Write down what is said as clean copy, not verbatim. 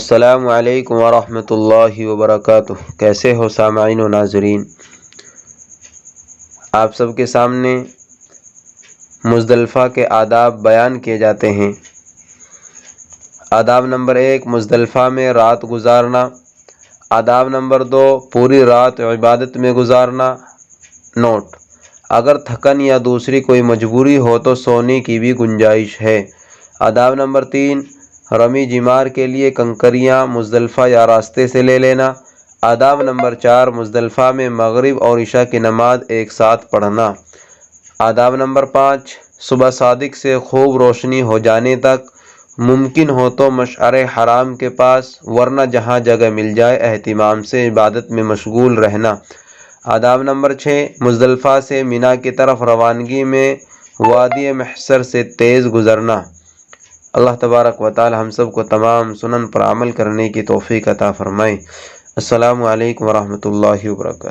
السلام علیکم ورحمۃ اللہ وبرکاتہ۔ کیسے ہو سامعین و ناظرین؟ آپ سب کے سامنے مزدلفہ کے آداب بیان کیے جاتے ہیں۔ آداب نمبر 1، مزدلفہ میں رات گزارنا۔ آداب نمبر 2، پوری رات عبادت میں گزارنا۔ نوٹ: اگر تھکن یا دوسری کوئی مجبوری ہو تو سونے کی بھی گنجائش ہے۔ آداب نمبر 3، رمی جمار کے لیے کنکریاں مزدلفہ یا راستے سے لے لینا۔ آداب نمبر 4، مزدلفہ میں مغرب اور عشاء کی نماز ایک ساتھ پڑھنا۔ آداب نمبر 5، صبح صادق سے خوب روشنی ہو جانے تک ممکن ہو تو مشعر حرام کے پاس، ورنہ جہاں جگہ مل جائے اہتمام سے عبادت میں مشغول رہنا۔ آداب نمبر 6، مزدلفہ سے مینا کی طرف روانگی میں وادی محشر سے تیز گزرنا۔ اللہ تبارک و تعالی ہم سب کو تمام سنن پر عمل کرنے کی توفیق عطا فرمائے۔ السلام علیکم ورحمۃ اللہ وبرکاتہ۔